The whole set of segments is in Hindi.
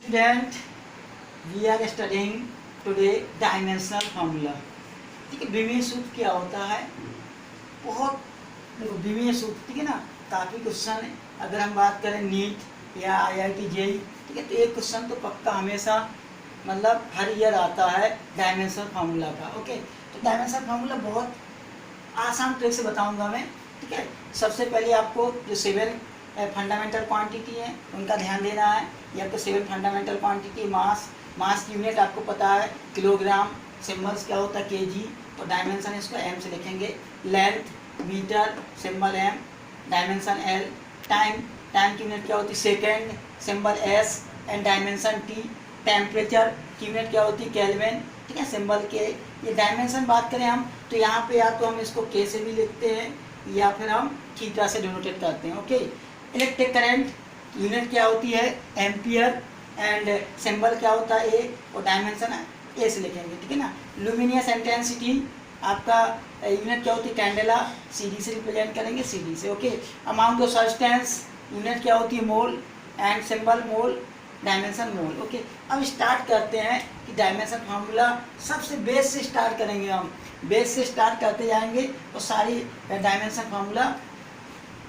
Student, we are studying today dimensional formula. ठीक है, विमीय सूत्र क्या होता है? बहुत देखो, विमीय सूत्र, ठीक है ना, काफ़ी क्वेश्चन अगर हम बात करें नीट या IIT JEE, ठीक है, तो एक क्वेश्चन तो पक्का हमेशा मतलब हर ईयर आता है डायमेंशनल फार्मूला का। ओके, तो डायमेंशनल फार्मूला बहुत आसान ट्रिक से बताऊंगा मैं। ठीक है, सबसे पहले आपको जो 7 फंडामेंटल क्वांटिटी है उनका ध्यान देना है। ये आपको 7 फंडामेंटल क्वांटिटी, मास की यूनिट आपको पता है किलोग्राम, सिम्बल्स क्या होता है केजी, और डायमेंशन इसको एम से लिखेंगे। Length metre, symbol M, dimension L. Time की यूनिट क्या होती है second, symbol S, and dimension T. Temperature की यूनिट क्या होती है केल्विन, ठीक है, सिंबल के। ये डायमेंशन बात करें हम तो यहाँ पे या तो हम इसको के से भी लिखते हैं या फिर हम थीटा से डिनोटेट करते हैं। ओके, इलेक्ट्रिक करंट यूनिट क्या होती है एम्पियर, एंड सिंबल क्या होता है ए, और डायमेंशन ए से लिखेंगे। ठीक है ना। लुमिनियस इंटेंसिटी आपका यूनिट क्या होती है कैंडेला, CD से रिप्रेजेंट करेंगे, CD से। Okay, amount of substance unit क्या होती है mole, and symbol mole, dimension mole. Okay, अब स्टार्ट करते हैं कि डायमेंशन फार्मूला सबसे बेस से स्टार्ट करेंगे। हम बेस से स्टार्ट करते जाएंगे और सारी डायमेंशन फार्मूला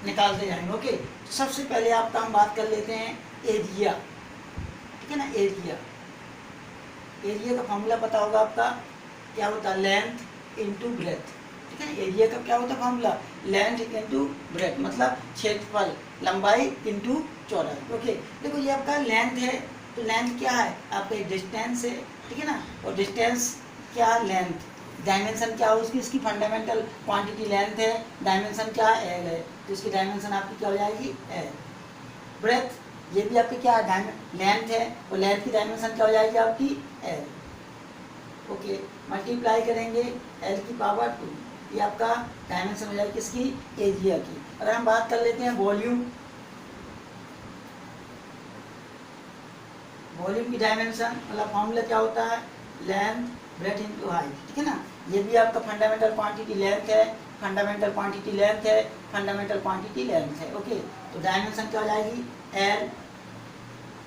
निकालते जाएंगे। ओके, तो सबसे पहले आपका हम बात कर लेते हैं एरिया। ठीक है ना, एरिया का फार्मूला पता होगा आपका, क्या होता है लेंथ इंटू ब्रेथ। ठीक है, एरिया का क्या होता है फार्मूला, लेंथ इंटू ब्रेथ, मतलब क्षेत्रफल, लंबाई इंटू चौड़ाई। ओके, देखो ये आपका लेंथ है, तो लेंथ क्या है आपका डिस्टेंस है। ठीक है ना, और डिस्टेंस क्या लेंथ, डायमेंशन क्या हो उसकी, इसकी फंडामेंटल क्वांटिटी लेंथ है, डायमेंशन क्या एल है, तो इसकी डायमेंशन आपकी क्या हो जाएगी एल। ब्रेथ ये भी आपकी क्या है लेंथ है, और लेंथ की डायमेंशन क्या हो जाएगी आपकी एल। ओके, मल्टीप्लाई करेंगे एल की पावर 2, ये आपका डायमेंशन हो जाएगी किसकी, एरिया की। अगर हम बात कर लेते हैं वॉल्यूम, वॉल्यूम की डायमेंशन मतलब फॉर्मूला क्या होता है लेंथ ब्रेथ इंटू हाइट। ठीक है ना, ये भी आपका फंडामेंटल क्वांटिटी लेंथ है, फंडामेंटल क्वांटिटी लेंथ है, फंडामेंटल क्वांटिटी लेंथ है। ओके, तो डायमेंशन क्या हो जाएगी L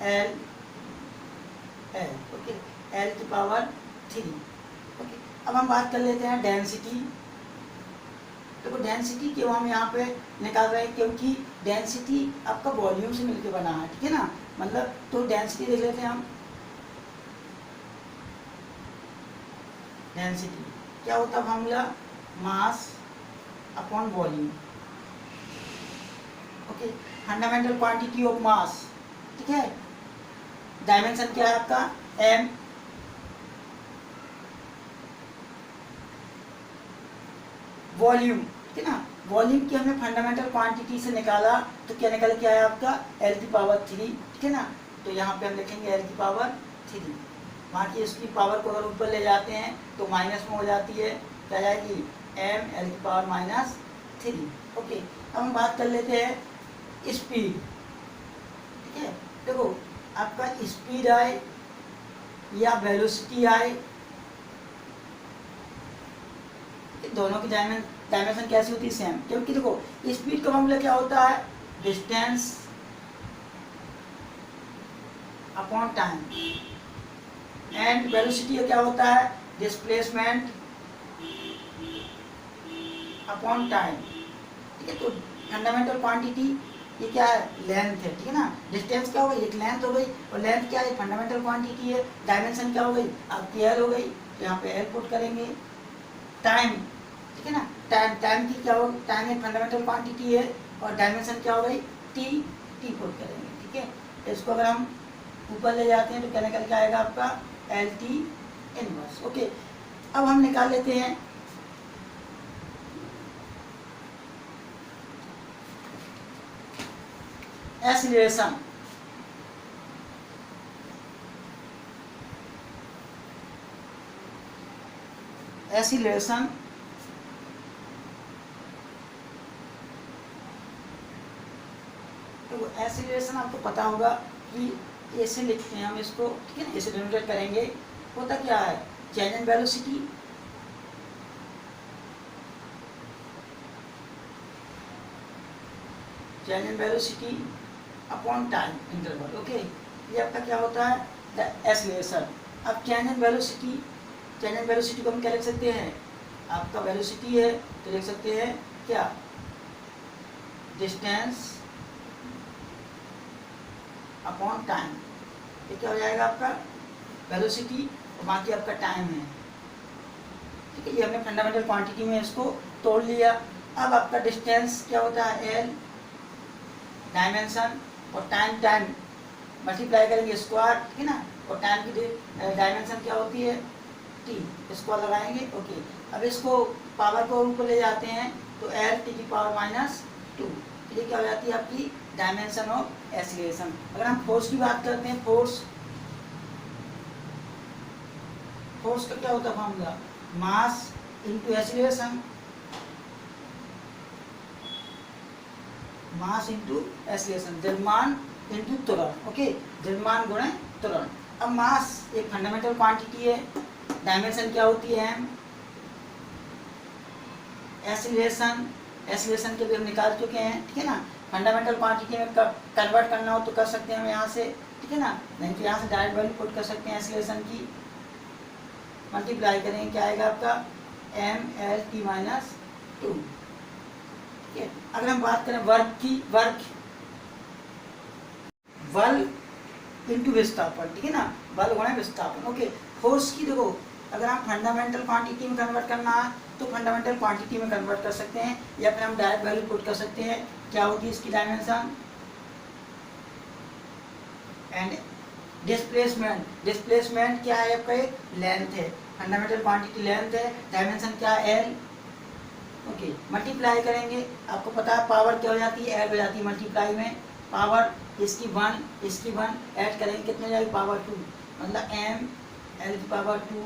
L L. Okay, L की पावर 3। ओके, अब हम बात कर लेते हैं डेंसिटी। देखो डेंसिटी क्यों हम यहाँ पे निकाल रहे हैं, क्योंकि डेंसिटी आपका वॉल्यूम से मिलकर बना है। ठीक है ना, मतलब तो डेंसिटी देख लेते हैं हम। डेंसिटी क्या होता है formula, mass upon volume. Okay, fundamental quantity of mass. ठीक है, डायमेंशन क्या है आपका एम, वॉल्यूम। ठीक है ना, वॉल्यूम की हमने फंडामेंटल क्वांटिटी से निकाला तो क्या निकल के आया आपका एल की पावर 3। ठीक है ना, तो यहाँ पे हम लिखेंगे एल की पावर 3। वहाँ की इसकी पावर को अगर ऊपर ले जाते हैं तो माइनस में हो जाती है, क्या जाएगी एम एल की पावर -3। ओके, अब हम बात कर लेते हैं स्पीड। ठीक है, देखो आपका स्पीड आए या वेलोसिटी आए, दोनों की डायमेंशन कैसी होती है सेम, क्योंकि देखो स्पीड का मामला क्या होता है distance upon time, and velocity क्या होता है डिस्प्लेसमेंट अपॉन टाइम। ठीक है, तो फंडामेंटल क्वांटिटी ये क्या है लेंथ है। ठीक है ना, डिस्टेंस क्या हो गई एक लेंथ हो गई, और लेंथ क्या है फंडामेंटल क्वांटिटी है, डायमेंशन क्या हो गई आपकी एल हो गई, तो यहाँ पे एल पुट करेंगे। टाइम, ठीक है ना, टाइम की क्या हो, टाइम एक फंडामेंटल क्वांटिटी है, और डायमेंशन क्या हो गई टी पुट करेंगे। ठीक है, तो इसको अगर हम ऊपर ले जाते हैं तो क्या निकल के आएगा आपका एल टी इनवर्स। ओके, अब हम निकाल लेते हैं एक्सीलरेशन। एक्सीलरेशन तो एक्सीलरेशन आपको पता होगा कि ऐसे लिखते हैं हम इसको। ठीक है ना, ऐसे डिनोटेट करेंगे। होता क्या है change in velocity, change in velocity upon time interval. Okay, ये आपका क्या होता है, द एक्सीलरेशन। अब change in velocity, change in velocity को हम क्या लिख सकते हैं, आपका वेलोसिटी है तो लिख सकते हैं क्या, डिस्टेंस अपॉन टाइम। ये क्या हो जाएगा आपका वेलोसिटी और बाकी आपका टाइम है। ठीक है, ये हमने फंडामेंटल क्वांटिटी में इसको तोड़ लिया। अब आपका डिस्टेंस क्या होता है, एल, डायमेंशन और टाइम, टाइम मल्टीप्लाई करेंगे स्क्वायर, ठीक है ना, और टाइम की डायमेंशन क्या होती है, टी, स्क्वायर लगाएंगे। ओके, अब इसको पावर को ऊपर ले जाते हैं तो एल टी की पावर -2, ये क्या हो जाती है आपकी डायमेंशन ऑफ एक्सीलरेशन। अगर हम फोर्स की बात करते हैं, फोर्स का क्या होता है formula, mass into acceleration, mass into acceleration, द्रव्यमान इंटू त्वरण। ओके, द्रव्यमान गुणे त्वरण। अब मास एक फंडामेंटल क्वांटिटी है, डायमेंशन क्या होती है एम, एक्सीलरेशन के भी हम निकाल चुके हैं, ठीक है ना। फंडामेंटल क्वांटिटी में कन्वर्ट करना हो तो कर सकते हैं हम यहाँ से, ठीक है ना, नहीं तो यहाँ से डायरेक्ट वैल्यू पुट कर सकते हैं एक्सीलरेशन की, मल्टीप्लाई करेंगे क्या आएगा आपका mL/T-2। ठीक है, अगर हम बात करें वर्क की, वर्क बल इंटू विस्थापन, ठीक है ना, बल गुणा विस्थापन। ओके, फोर्स की देखो, अगर हम फंडामेंटल क्वांटिटी में कन्वर्ट करना है तो फंडामेंटल क्वांटिटी में कन्वर्ट कर सकते हैं, या फिर हम डायरेक्ट वैल्यू पुट कर सकते हैं, क्या होगी इसकी डायमेंशन एंड डिस्प्लेसमेंट। डिस्प्लेसमेंट क्या है आपका, एक लेंथ है, फंडामेंटल क्वांटिटी लेंथ है, डायमेंशन क्या है एल। ओके, मल्टीप्लाई करेंगे, आपको पता है पावर क्या हो जाती है, एल हो जाती है मल्टीप्लाई में, पावर इसकी 1 इसकी 1 ऐड करेंगे कितने हो जाएगी, पावर 2, मतलब m l की पावर 2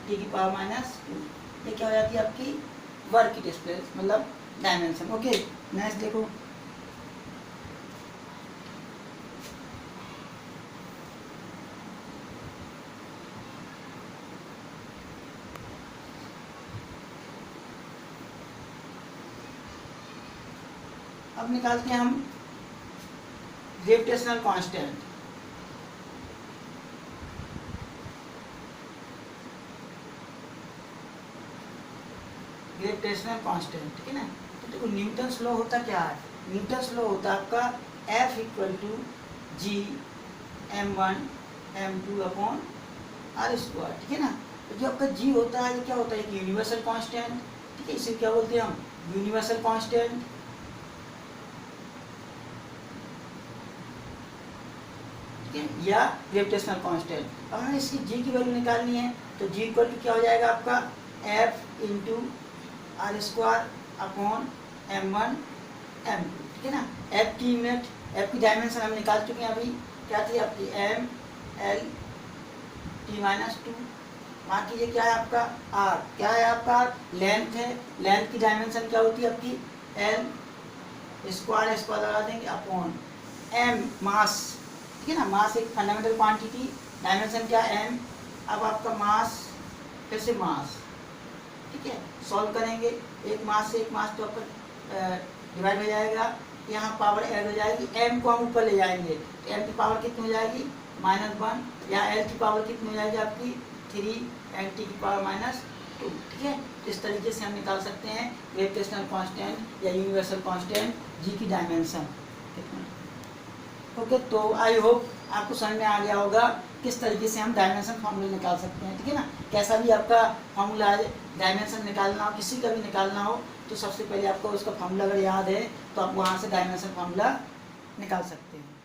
t की पावर -2। ये क्या हो जाती है आपकी वर्क की डिस्प्लेस मतलब डायमेंशन। ओके, नेक्स्ट देखो, अब निकालते हैं हम ग्रेविटेशनल कांस्टेंट। ग्रेविटेशनल कांस्टेंट, ठीक है ना। तो देखो न्यूटन्स लॉ होता क्या है, न्यूटन्स लॉ होता है आपका F = G(m1 m2) upon r², ठीक है ना। तो जो आपका G होता है ये क्या होता है, एक यूनिवर्सल कांस्टेंट, ठीक है, इसे क्या बोलते हैं हम, यूनिवर्सल कांस्टेंट। या ग्रेविटेशनल कांस्टेंट। अब हमें इसकी G की वैल्यू निकालनी है तो G = क्या हो जाएगा आपका F × r² upon m1 m2, ठीक है ना। F की यूनिट, F की डायमेंशन हम निकाल चुके हैं अभी, क्या थी आपकी mL/T-2। मान कीजिए क्या है आपका r, क्या है आपका लेंथ है, लेंथ की डायमेंशन क्या होती है आपकी l² लगा देंगे अपॉन m मास, ठीक है ना, मास एक फंडामेंटल क्वांटिटी, डायमेंशन क्या m। अब आपका मास फिर से मास, ठीक है, सॉल्व करेंगे, एक मास से एक मास तो आपका डिवाइड हो जाएगा, यहाँ पावर ऐड हो जाएगी, m को हम ऊपर ले जाएंगे तो m की पावर कितनी हो जाएगी -1, या l की पावर कितनी हो जाएगी आपकी 3 and t की पावर -2, ठीक है। तो इस तरीके से हम निकाल सकते हैं ग्रेविटेशनल कांस्टेंट या यूनिवर्सल कांस्टेंट G की डायमेंशन कितना। ओके, तो आई होप आपको समझ में आ गया होगा किस तरीके से हम डायमेंशन फार्मूला निकाल सकते हैं, ठीक है ना। कैसा भी आपका फार्मूला डायमेंशन निकालना हो, किसी का भी निकालना हो, तो सबसे पहले आपको उसका फार्मूला अगर याद है तो आप वहाँ से डायमेंशन फार्मूला निकाल सकते हैं।